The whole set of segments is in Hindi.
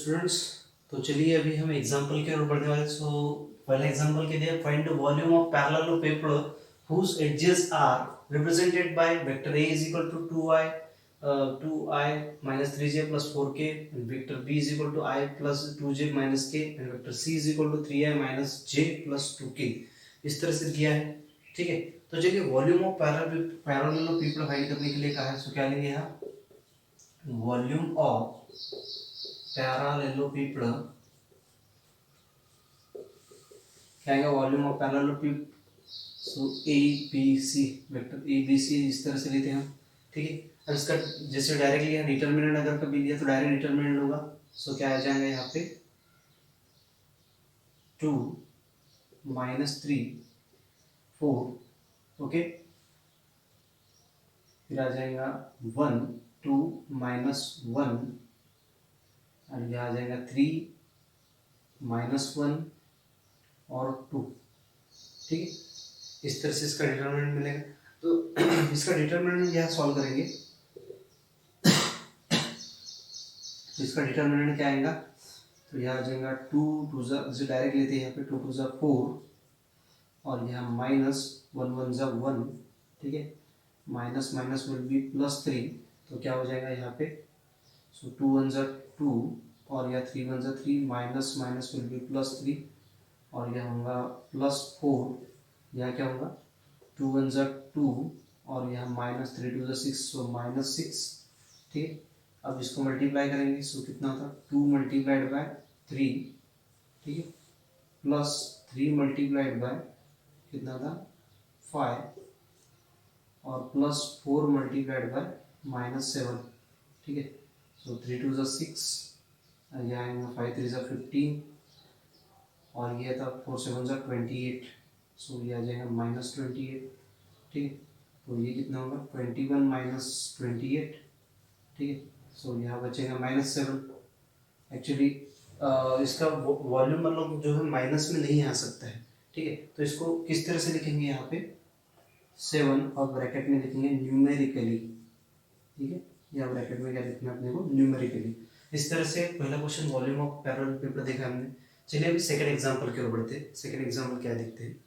स्टूडेंट्स, तो चलिए अभी हम एग्जांपल की ओर बढ़ने वाले हैं। सो पहला एग्जांपल के लिए find the volume of parallelepiped whose edges are represented by vector A is equal to 2i minus 3j plus 4k, and vector B is equal to I plus 2j minus k, and vector C is equal to 3i minus j plus 2k। इस तरह से किया है। ठीक है, तो चलिए वॉल्यूम ऑफ पैरेललोपेपर फाइंड करने के लिए कहा है। सो क्या लेंगे यहाँ, वॉल्यूम ऑफ पैरेललोपेपर, क्या आएगा volume of parallelepiped. So A B C, vector A B C इस तरह से लेते हैं हम। ठीक है, अब इसका जैसे डायरेक्ट लिया डिटर्मिनेंट अगर कभी लिया तो डायरेक्ट डिटर्मिनेंट होगा। सो क्या आ जाएगा यहाँ पे 2 माइनस 3 4, ओके। फिर आ जाएगा 1 2 माइनस 1, और यह आ जाएगा 3 माइनस 1 और 2। ठीक है, इस तरह से इसका डिटर्मिनेंट मिलेगा। तो इसका डिटर्मिनेंट यहाँ सॉल्व करेंगे तो इसका डिटर्मिनेंट क्या आएगा, तो यहाँ आ जाएगा 2 2 जैसे डायरेक्ट लेते हैं यहाँ पे 2 2 4, और यहाँ माइनस 1 1 1। ठीक है, minus minus will be plus 3, तो क्या हो जाएगा यहाँ पे, सो 2 1 2, और यह 3 1 3, minus minus will be plus 3, और यह होगा प्लस 4। यह क्या होगा 2 1 2, और यहाँ माइनस 3 2 6, सो माइनस 6। ठीक है, अब इसको मल्टीप्लाई करेंगे। सो कितना था 2 मल्टीप्लाइड बाय 3, ठीक है, प्लस 3 मल्टीप्लाइड बाय कितना था 5, और प्लस 4 मल्टीप्लाइड बाय माइनस 7। ठीक है, सो 3 2 6, यहाँ आएगा 5 3 15, और ये था 4 7 28, सो ये आ जाएगा माइनस 28। ठीक है, तो ये कितना होगा 21 माइनस 28। ठीक है, सो यहाँ बचेगा माइनस 7। एक्चुअली इसका वॉल्यूम मतलब जो है माइनस में नहीं आ सकता है। ठीक है, तो इसको किस तरह से लिखेंगे यहाँ पे 7, और ब्रैकेट में लिखेंगे न्यूमेरिकली। ठीक है, या ब्रैकेट में क्या लिखना है अपने को न्यूमेरिकली। इस तरह से पहला क्वेश्चन वॉल्यूम ऑफ पैरेललोपेपर देखा हमने। चलिए अभी सेकंड एग्जांपल की ओर बढ़ते हैं। सेकंड एग्जांपल क्या देखते हैं,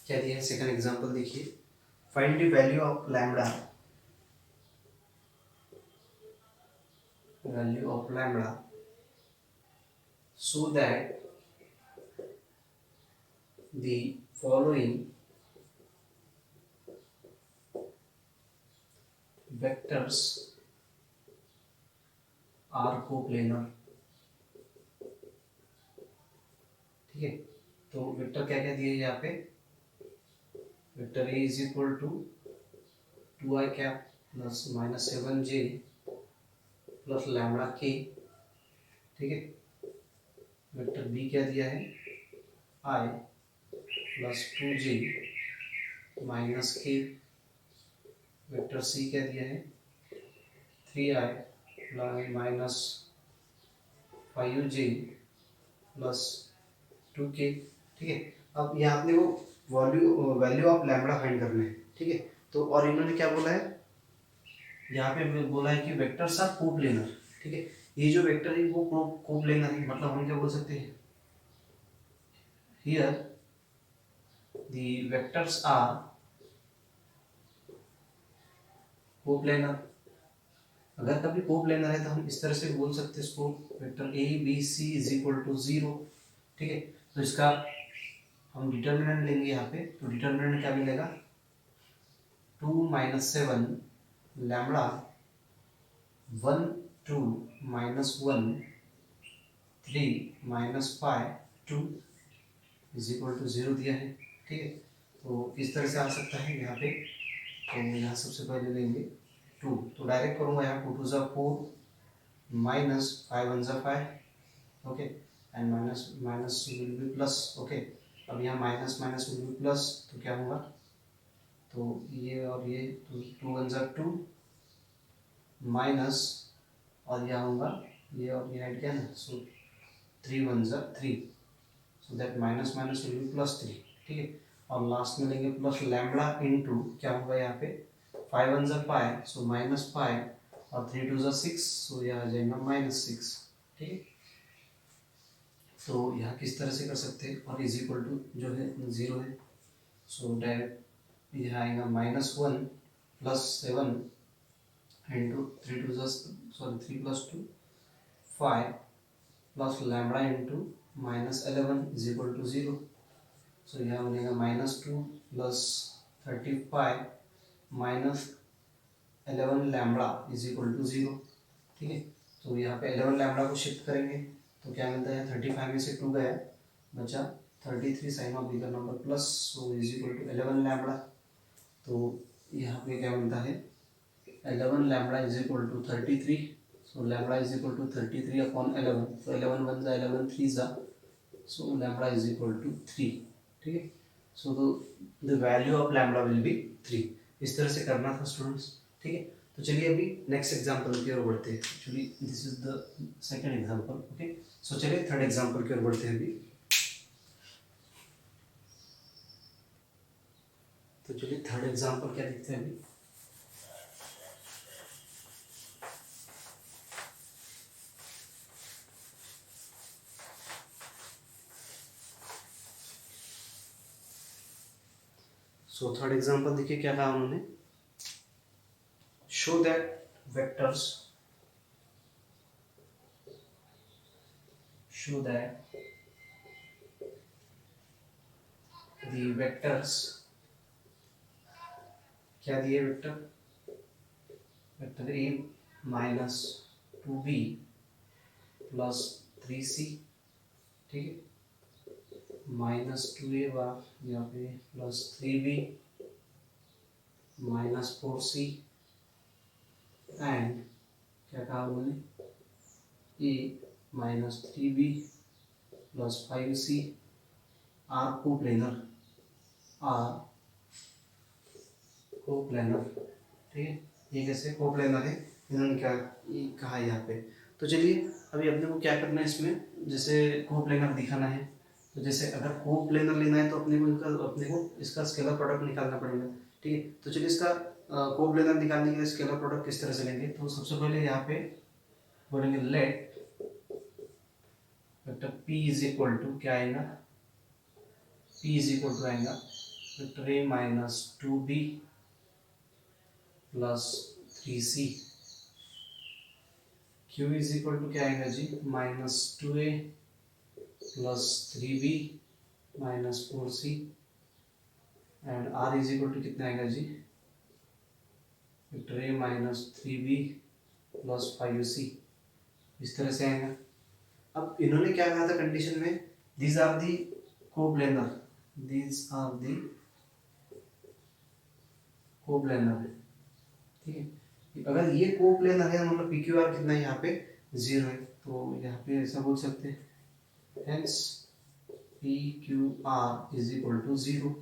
क्या दिया है सेकंड एग्जांपल देखिए। Find the value of lambda, value of lambda so that the following vectors are coplanar। ठीक है, तो वेक्टर क्या क्या दिए यहाँ पे, vector A is equal to 2i cap plus minus 7j plus lambda k. ठीक है, वेक्टर बी क्या दिया है i plus 2j minus k. Vector C क्या दिया है 3i minus 5j plus 2k। ठीक है, अब यहाँ अपने को वैल्यू ऑफ लैम्बडा फाइंड करना है। ठीक है, तो और इन्होंने क्या बोला है यहाँ पे, बोला है कि वेक्टर्स आर कोप्लेनर। ठीक है, ये जो वेक्टर है वो कोप्लेनर है, मतलब हम क्या बोल सकते हैं, here the vectors are coplanar. अगर कभी कोप्लेनर है तो हम इस तरह से बोल सकते हैं इसको, vector A B C is equal to 0। ठीक है, तो इसका हम डिटर्मिनेंट लेंगे यहाँ पे। तो डिटर्मिनेंट क्या मिलेगा 2 minus 7 lambda 1 2 minus 1 3 minus 5 2 is equal to 0 दिया है। ठीक है, तो इस तरह से आ सकता है यहाँ पे। तो यहाँ सबसे पहले लेंगे 2, तो डायरेक्ट करूँगा यहाँ 2 2 4 minus 5 1 5, okay, and minus minus will be plus. Okay, अब यहाँ minus minus will be plus, तो क्या होगा, तो ये और ये 2 1 2 माइनस, और यहाँ होगा ये और ये ऐड किया ना, सो 3 1 ज़ा 3, so that minus minus will be +3, ठीक है। और लास्ट में लेंगे प्लस लैम्बडा इनटू क्या होगा यहाँ पे 5 1 ज़ा 5, सो -5 और 3 2 ज़ा 6, सो यह आ जाएगा -6, ठीक है। तो यहाँ किस तरह से कर सकते हैं, और इज इक्वल टू जो है 0 है, सो डायरेक्ट यहाँ आएगा -1 + 7 इंटू 3 2 ज़ा sorry 3 + 2 5 plus lambda into -11 is equal to 0, so यहाँ बनेगा -2 + 35 -11 लैम्बडा इज इक्वल टू 0, ठीक है। तो यहाँ पे 11 लैम्बडा को शिफ्ट करेंगे तो क्या मिलता है, 35 में से 2 गया, बचा 33 sign of bigger number plus, so is equal to 11 lambda. तो यहाँ पे क्या मिलता है, 11 lambda is equal to 33, so lambda is equal to 33 upon 11, तो 11 1 ज़ा 11 3 ज़ा, so lambda is equal to 3, ठीक है। So the value of lambda will be 3। इस तरह से करना था स्टूडेंट्स, ठीक है। तो चलिए अभी नेक्स्ट एग्जांपल की ओर बढ़ते हैं। Actually this is the second example, okay. So चलिए थर्ड एग्जांपल की ओर बढ़ते हैं अभी। तो चलिए थर्ड एग्जांपल क्या देखते हैं अभी। सो थर्ड एग्जांपल देखिए क्या कहा उन्होंने, show that vectors the vectors, क्या दिए vector, vector a -2b plus 3c, ठीक है, -2a बार यहाँ पे प्लस 3b -4c एंड क्या कहा उन्होंने, a -3b plus 5c are coplanar, ठीक है। ये कैसे कोप्लेनर है, इन्होंने क्या ये कहा यहाँ पे। तो चलिए अभी अपने को क्या करना है इसमें, जैसे कोप्लेनर दिखाना है, तो जैसे अगर कोप्लेनर लेना है तो अपने को इसका स्केलर प्रोडक्ट निकालना पड़ेगा, ठीक है। तो चलिए इसका कोप्लेनर निकालने के लिए स्केलर प्रोडक्ट किस तरह से लेंगे, तो सबसे पहले यहाँ पे बोलेंगे let vector p is equal to क्या आएगा, p इज इक्वल टू आएगा vector a -2b plus 3c, q is equal to क्या आएगा जी, -2a plus 3b -4c and r is equal to कितना आएगा जी, vector a -3b plus 5c, इस तरह से आएगा। अब इन्होंने क्या कहा था कंडीशन में, these are the coplanar, these are the coplanar, ठीक है। अगर ये कोप्लेनर है मतलब पी क्यू आर कितना है यहाँ पे 0 है, तो यहाँ पे ऐसा बोल सकते हैं, hence P Q R is equal to 0,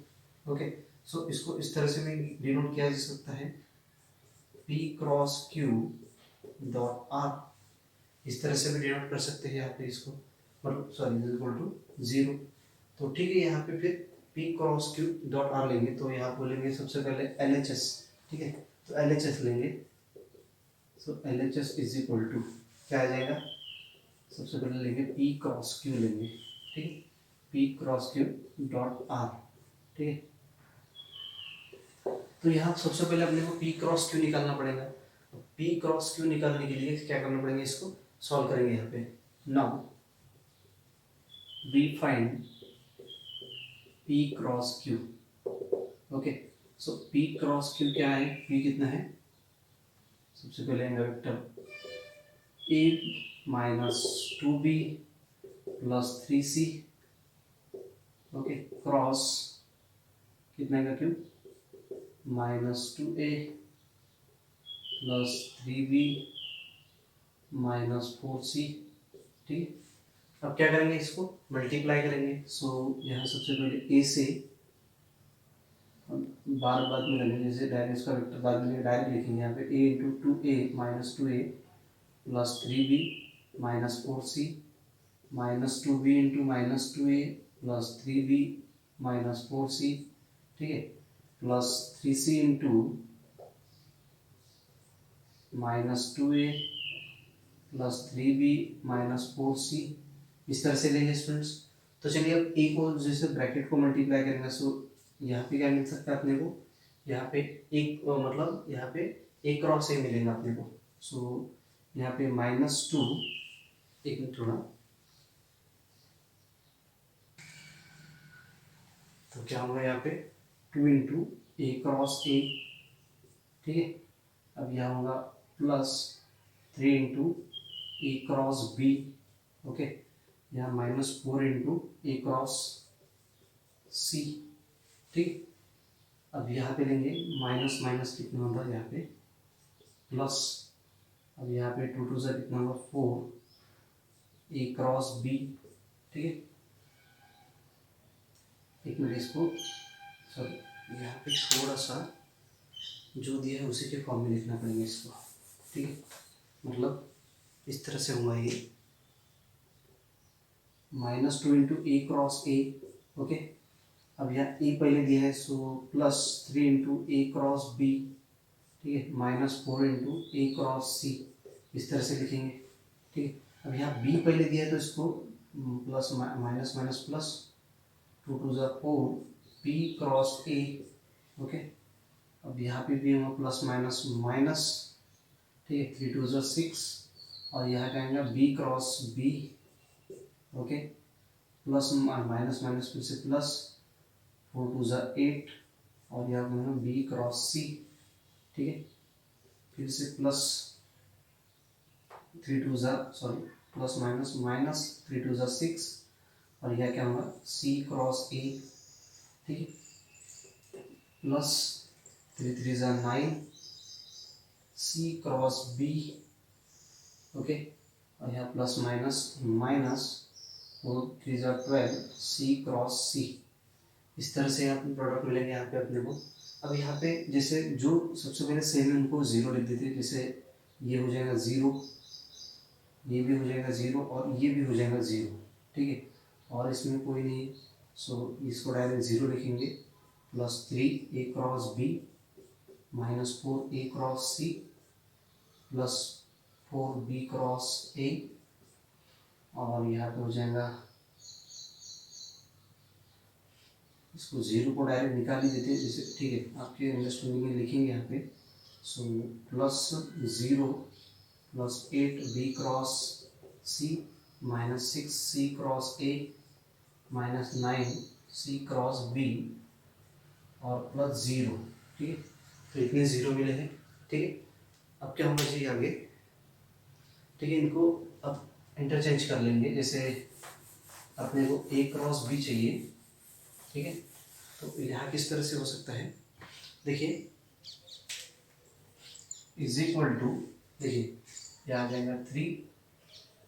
okay. So इसको इस तरह से भी डिनोट किया जा सकता है, P cross Q dot R, इस तरह से भी डिनोट कर सकते हैं यहाँ पे इसको, मतलब सॉरी इज इक्वल टू 0। तो ठीक है, यहाँ पे फिर P cross Q dot R लेंगे, तो यहाँ बोलेंगे सबसे पहले LHS, ठीक है। तो LHS लेंगे, सो LHS इज इक्वल टू क्या आ जाएगा, सबसे पहले लेंगे P क्रॉस Q लेंगे, ठीक है, P cross Q dot R, ठीक है। तो यहाँ सबसे पहले अपने को P क्रॉस Q निकालना पड़ेगा। P क्रॉस Q निकालने के लिए क्या करना पड़ेगा, इसको सॉल्व करेंगे यहाँ पे। Now we find P cross Q, okay. So P cross Q क्या है, P कितना है, सबसे पहले vector a -2b plus 3c, okay, cross कितना है Q -2a plus 3b -4c, ठीक। अब क्या करेंगे, इसको मल्टीप्लाई करेंगे। सो यहाँ सबसे पहले a से बार बाद में लगेंगे, जैसे डायरेक्ट इसका वेक्टर बाद में डायरेक्ट लिखेंगे यहाँ पे a into two A minus two A plus three B minus four C minus two B into minus two A plus three B minus four C, ठीक है, plus three C into minus two A plus three B minus four C, इस तरह से लेंगे स्टूडेंट्स। तो चलिए अब ए को जैसे ब्रैकेट को मल्टीप्लाई करेंगे, सो यहाँ पे क्या मिल सकता है अपने को, यहाँ पे एक मतलब यहाँ पे ए क्रॉस ए मिलेगा अपने को। सो यहाँ पे माइनस टू, एक मिनट थोड़ा, तो क्या होगा यहाँ पे two into A cross A, ठीक है। अब यहाँ होगा plus three into A cross B, okay, यहाँ minus four into A cross C, ठीक। अब यहाँ पे लेंगे माइनस माइनस कितना होगा यहाँ पे प्लस, अब यहाँ पे टू टू से कितना होगा फोर ए क्रॉस बी, ठीक है। एक मिनट, इसको सॉरी यहाँ पे थोड़ा सा जो दिया है उसी के फॉर्म में लिखना पड़ेगा इसको, ठीक है। मतलब इस तरह से हुआ ये minus two into A cross A, okay. अब यहाँ ए पहले दिया है, so plus three into A cross B, ठीक है, minus four into A cross C, इस तरह से लिखेंगे, ठीक है। अब यहाँ बी पहले दिया है तो इसको plus minus minus plus, two two ज़ा four B cross A, okay. अब यहाँ पे भी होगा प्लस माइनस माइनस, ठीक है, थ्री टू ज़ा सिक्स, और यहाँ क्या आएगा B cross B, okay, plus minus minus फिर से प्लस, फोर टू ज़ा एट, और यहाँ पर बी क्रॉस सी, ठीक है, फिर से प्लस थ्री टू ज़ा sorry plus minus minus three two ज़ा सिक्स, और यह क्या होगा सी क्रॉस ए, ठीक है, प्लस थ्री थ्री ज़ा nine C cross B, okay, और यहाँ plus minus minus four three ज़ा ट्वेल्व सी क्रॉस सी, इस तरह से यहाँ प्रोडक्ट मिलेंगे यहाँ पे अपने को। अब यहाँ पे जैसे जो सबसे पहले सेम है उनको ज़ीरो लिख देते हैं, जैसे ये हो जाएगा ज़ीरो, ये भी हो जाएगा ज़ीरो, और ये भी हो जाएगा ज़ीरो, ठीक है, और इसमें कोई नहीं, सो इसको डायरेक्ट ज़ीरो लिखेंगे, plus three A cross B minus four A cross C plus four B cross A, और यहाँ पे हो जाएगा, इसको जीरो को डायरेक्ट निकाल ही देते हैं जैसे, ठीक है, आपके अंडरस्टैंडिंग में लिखेंगे यहाँ पे। So plus zero plus eight B cross C minus six C cross A minus nine C cross B और प्लस ज़ीरो, ठीक है। तो इतने ज़ीरो मिले हैं, ठीक है। अब क्या होना चाहिए आगे, ठीक है, इनको अब इंटरचेंज कर लेंगे, जैसे अपने को ए क्रॉस बी चाहिए, ठीक है। तो यहाँ किस तरह से हो सकता है, देखिए इज इक्वल टू, देखिए यहाँ आ जाएगा three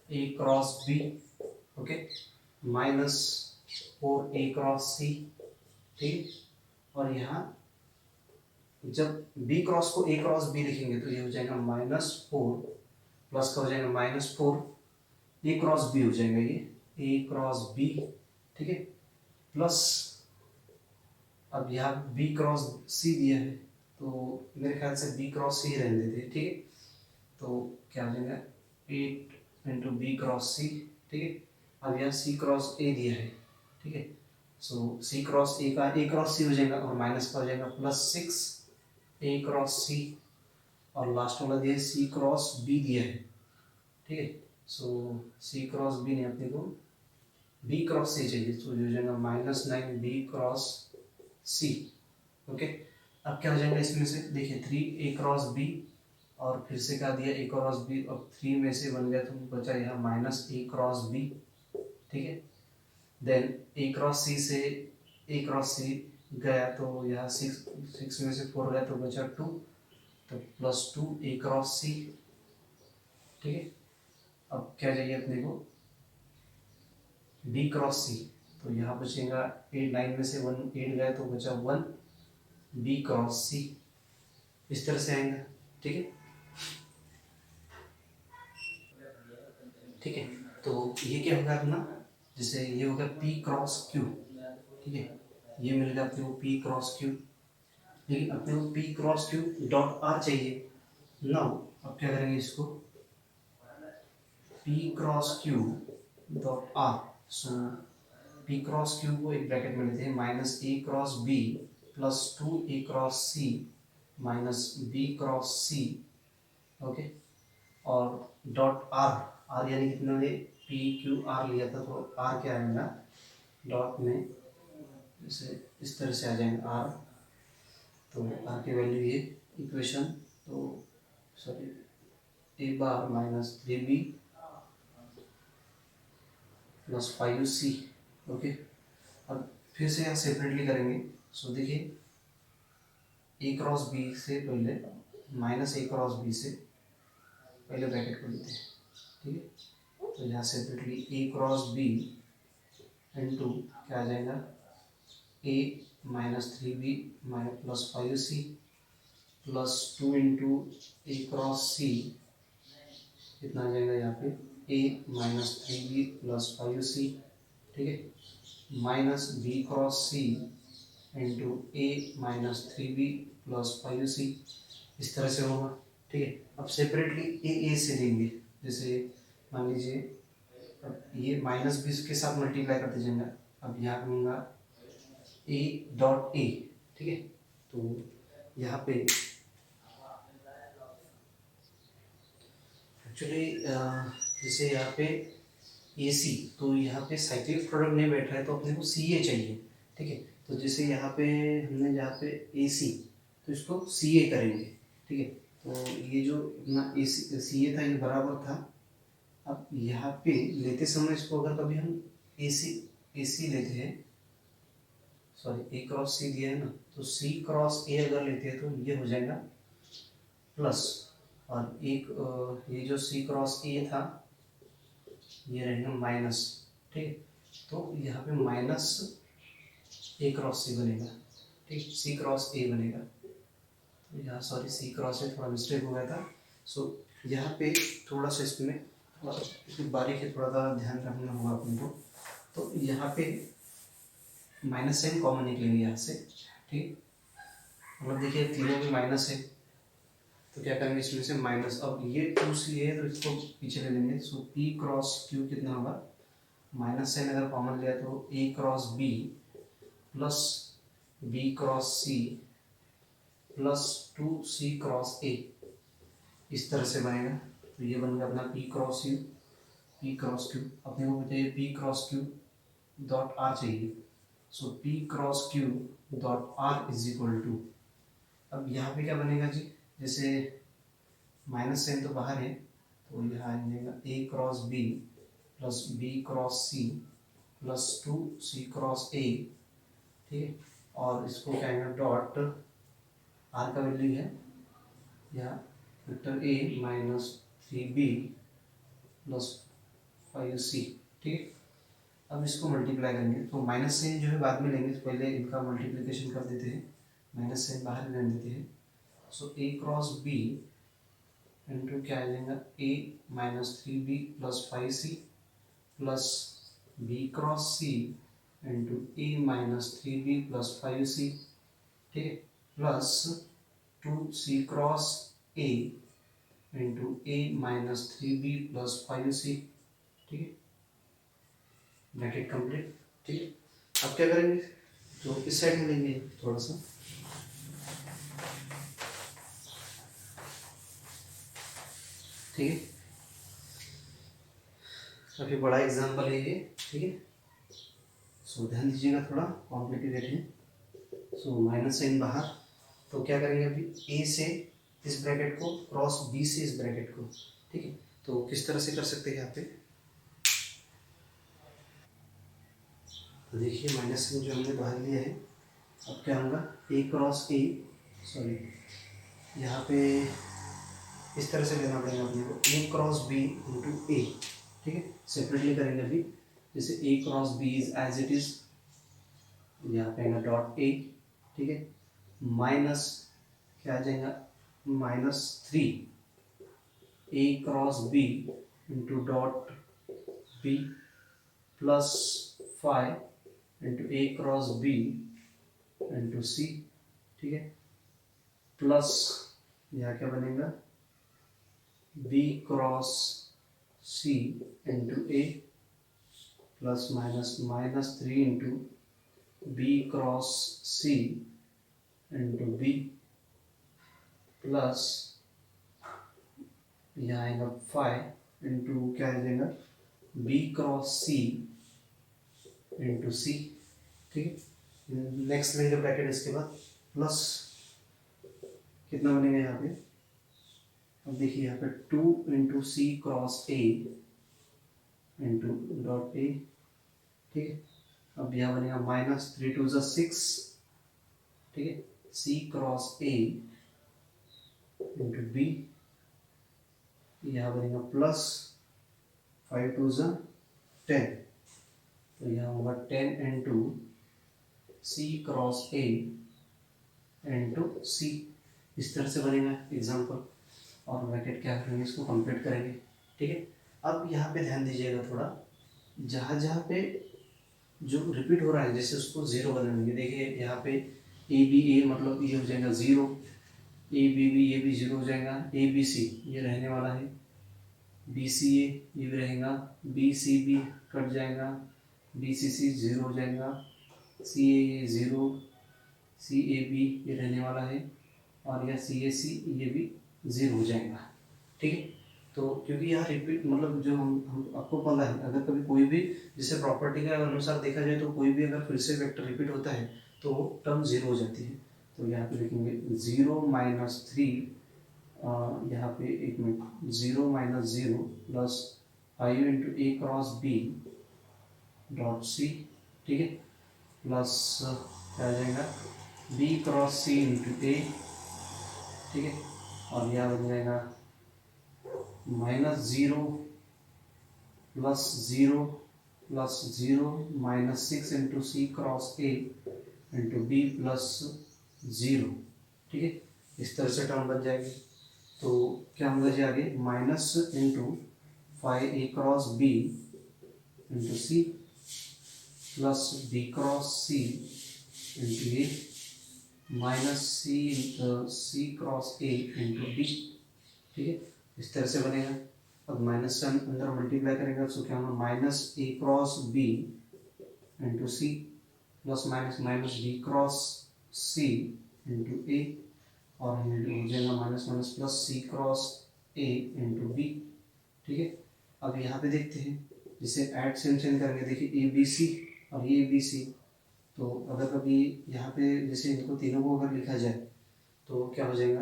A cross B, okay, minus four A cross C, ठीक, और यहाँ जब बी क्रॉस को ए क्रॉस बी लिखेंगे तो ये हो जाएगा माइनस फोर, प्लस का हो जाएगा minus four A cross B हो जाएगा ये ए क्रॉस बी, ठीक है, प्लस अब यहाँ बी क्रॉस सी दिया है तो मेरे ख्याल से बी क्रॉस सी रहने देते हैं, ठीक है। तो क्या हो जाएगा eight into B cross C, ठीक है। अब यहाँ सी क्रॉस ए दिया है, ठीक है, सो सी क्रॉस ए का ए क्रॉस सी हो जाएगा और माइनस का हो जाएगा प्लस सिक्स ए क्रॉस सी, और लास्ट वाला दिया है सी क्रॉस बी दिया है, ठीक है। सो सी क्रॉस बी ने अपने को बी क्रॉस सी चाहिए, तो हो जाएगा minus nine B cross C, okay. अब क्या हो जाएगा इसमें से, देखिए थ्री ए क्रॉस बी और फिर से क्या दिया ए क्रॉस बी, अब थ्री में से बन गया तो बचा यहाँ माइनस ए क्रॉस बी, ठीक है। देन ए क्रॉस सी से ए क्रॉस सी गया तो यहाँ सिक्स में से फोर गया तो बचा टू, तो प्लस टू ए क्रॉस सी, ठीक है। अब क्या चाहिए अपने को बी क्रॉस सी, तो यहाँ बचेगा एट, नाइन में से वन एट गया तो बचा वन बी क्रॉस सी, इस तरह से आएगा। ठीक है, ठीक है। तो ये क्या होगा अपना, जैसे ये होगा पी क्रॉस क्यू। ठीक है, ये मिलेगा अपने को पी क्रॉस क्यू, लेकिन अपने को P cross Q dot R चाहिए। नाउ अब क्या करेंगे इसको, P cross Q dot R. So P cross Q को एक ब्रैकेट में लेते हैं, minus A cross B plus 2 A cross C minus B cross C. Okay, और डॉट आर, आर यानी कितना ने पी क्यू आर लिया था, तो आर क्या आएगा डॉट में, जैसे इस तरह से आ जाएगा आर। तो आर की वैल्यू ये इक्वेशन, तो sorry A bar minus 3b plus 5c। Okay, अब फिर से यहाँ सेपरेटली करेंगे। सो देखिए ए क्रॉस बी से पहले, माइनस ए क्रॉस बी से पहले ब्रैकेट को लेते हैं। ठीक है, तो यहाँ separately A cross B into क्या आ जाएगा, A minus 3b minus plus 5c plus 2 into A cross C, कितना आ जाएगा यहाँ पे ए माइनस 3b प्लस 5c। ठीक है, minus B cross C into A minus 3b plus 5c, इस तरह से होगा। ठीक है, अब सेपरेटली ए से लेंगे, जैसे मान लीजिए अब ये माइनस भी इसके साथ मल्टीप्लाई करते जाएंगे। अब यहाँ पे होगा ए डॉट ए। ठीक है, तो यहाँ पे एक्चुअली जैसे यहाँ पे ए सी, तो यहाँ पे साइक्लिक प्रोडक्ट नहीं बैठ रहा है, तो अपने को सी ए चाहिए। ठीक है, तो जैसे यहाँ पे हमने यहाँ पे ए सी, तो इसको सी ए करेंगे। ठीक है, तो ये जो अपना ए सी ए था ये बराबर था। अब यहाँ पे लेते समय इसको अगर कभी हम ए सी लेते हैं, सॉरी ए क्रॉस सी दिया है ना, तो सी क्रॉस ए अगर लेते हैं तो ये हो जाएगा प्लस, और एक ये जो सी क्रॉस ए था ये रहेगा माइनस। ठीक है, तो यहाँ पे माइनस ए क्रॉस सी बनेगा। ठीक, सी क्रॉस ए बनेगा। तो यहाँ सॉरी सी क्रॉस ए थोड़ा मिस्टेक हो गया था। सो यहाँ पे थोड़ा सा इसमें बारीक है, थोड़ा सा ध्यान रखना होगा अपने को। तो यहाँ पे माइनस साइन कॉमन निकलेंगे यहाँ से। ठीक, मतलब देखिए तीनों में माइनस है, तो क्या करेंगे इसमें से माइनस, अब ये 2c है तो इसको पीछे ले लेंगे। सो p क्रॉस q कितना होगा, माइनस साइन अगर कॉमन लिया तो a cross b plus b cross c plus 2c cross a, इस तरह से बनेगा। तो ये बन गया अपना p cross q, p cross q। अपने को बताइए p cross q dot r चाहिए। So p cross q dot r is equal to, अब यहाँ पे क्या बनेगा जी, जैसे माइनस साइन तो बाहर है, तो यहाँ आ जाएगा A cross B plus B cross C plus 2c cross A. ठीक है, और इसको क्या आएगा डॉट आर का वैल्यू है या vector A minus 3b plus 5c। ठीक है, अब इसको मल्टीप्लाई करेंगे, तो माइनस साइन जो है बाद में लेंगे, तो पहले इनका मल्टीप्लिकेशन कर देते हैं, माइनस साइन बाहर ले देते हैं। So A cross B into क्या आ जाएगा A minus 3b plus 5c plus B cross C into A minus 3b plus 5c। ठीक है, plus 2c cross A into A minus 3b plus 5c। ठीक है, ब्रैकेट कंप्लीट। ठीक है, अब क्या करेंगे, तो इस साइड में लेंगे थोड़ा सा। ठीक है, काफ़ी बड़ा एग्जाम्पल है ये। ठीक है, सो ध्यान दीजिएगा, थोड़ा कॉम्प्लिकेटेड है। सो माइनस साइन बाहर, तो क्या करेंगे अभी ए से इस ब्रैकेट को क्रॉस बी से इस ब्रैकेट को। ठीक है, तो किस तरह से कर सकते हैं यहाँ पे, तो देखिए माइनस साइन जो हमने बाहर लिया है, अब क्या होगा ए क्रॉस ए, सॉरी यहाँ पे इस तरह से लेना पड़ेगा अपने को, A cross B into A. ठीक है, सेपरेटली करेंगे अभी, जैसे A cross B is as it is, यहाँ पे आएगा डॉट ए। ठीक है, माइनस क्या आ जाएगा -3 A cross B into dot B plus 5 into A cross B into C, ठीक है, प्लस यहाँ क्या बनेगा B cross C into A plus -3 into B cross C into B plus यहाँ आएगा 5 इंटू क्या आ जाएगा B cross C into C, ठीक है। नेक्स्ट लेंगे ब्रैकेट, इसके बाद प्लस कितना बनेगा यहाँ पे, अब देखिए यहाँ पे 2 into C cross A into dot A, ठीक है। अब यहाँ बनेगा -3 × 6, ठीक है, C cross A into B, यहाँ बनेगा प्लस 5 × 10, तो यहाँ होगा 10 into C cross A into C, इस तरह से बनेगा एग्जाम्पल। और ब्रैकेट क्या करेंगे, इसको कंप्लीट करेंगे, ठीक है। अब यहाँ पे ध्यान दीजिएगा थोड़ा, जहाँ जहाँ पे जो रिपीट हो रहा है जैसे उसको जीरो बनाएंगे। देखिए यहाँ पे ABA मतलब ये हो जाएगा 0, ABB ये भी 0 हो जाएगा, ABC ये रहने वाला है, BCA ये भी रहेगा, BCB कट जाएगा, BCC 0 हो जाएगा, CAA 0, CAB ये रहने वाला है, और यह CAC ये भी 0 हो जाएगा, ठीक है। तो क्योंकि यहाँ रिपीट मतलब जो हम आपको पता है, अगर कभी कोई भी जैसे प्रॉपर्टी के अनुसार देखा जाए तो कोई भी अगर फिर से वेक्टर रिपीट होता है तो टर्म 0 हो जाती है। तो यहाँ पे लिखेंगे 0 - 3, यहाँ पे 1 minute, 0 - 0 plus 5 into A cross B dot C, ठीक है, प्लस क्या आ जाएगा B cross C into A, ठीक है, और यहाँ बन जाएगा -0 plus 0 plus 0 -6 into C cross A into B plus 0, ठीक है, इस तरह से टर्म बन जाएगी। तो क्या होगा जी आगे, minus into 5A cross B into C plus B cross C into A minus C cross A into B, ठीक है, इस तरह से बनेगा। अब माइनस से अंदर मल्टीप्लाई करेंगे तो क्या होगा -A cross B into C plus minus B cross C into A, और हो जाएगा minus plus C cross A into B, ठीक है। अब यहाँ पे देखते हैं, जिसे ऐड सेम करेंगे, देखिए ABC और ये ABC, तो अगर कभी यहाँ पे जैसे इनको तीनों को अगर लिखा जाए तो क्या हो जाएगा,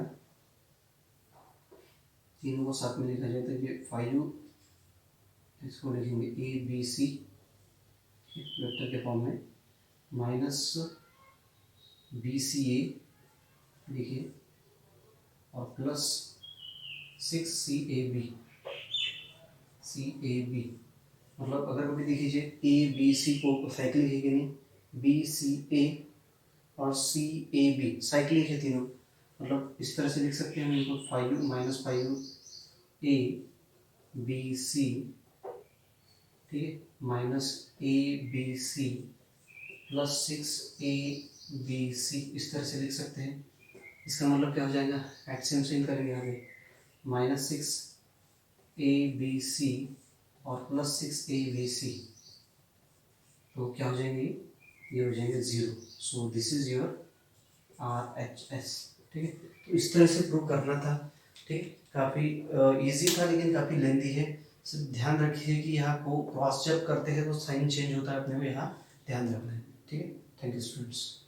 तीनों को साथ में लिखा जाए तो ये 5, इसको लिखेंगे ABC वेक्टर के फॉर्म में, माइनस BCA लिखिए, और प्लस 6CAB, मतलब अगर कभी देखिए ABC को साइक्लिक है कि नहीं, BCA और CAB साइक्लिक है तीनों, मतलब इस तरह से लिख सकते हैं हम इनको 5 - 5ABC, ठीक है, माइनस ABC प्लस 6ABC, इस तरह से लिख सकते हैं। इसका मतलब क्या हो जाएगा, एक्सटेंशन करेंगे आगे, -6ABC और प्लस 6ABC, तो क्या हो जाएंगे, ये हो जाएंगे 0। So this is your RHS, ठीक है। तो इस तरह से प्रूव करना था, ठीक है, काफ़ी इजी था लेकिन काफ़ी लेंथी है। सिर्फ ध्यान रखिए कि यहाँ को क्रॉस चेक करते हैं तो साइन चेंज होता है, अपने को यहाँ ध्यान रखना है, ठीक है। Thank you students.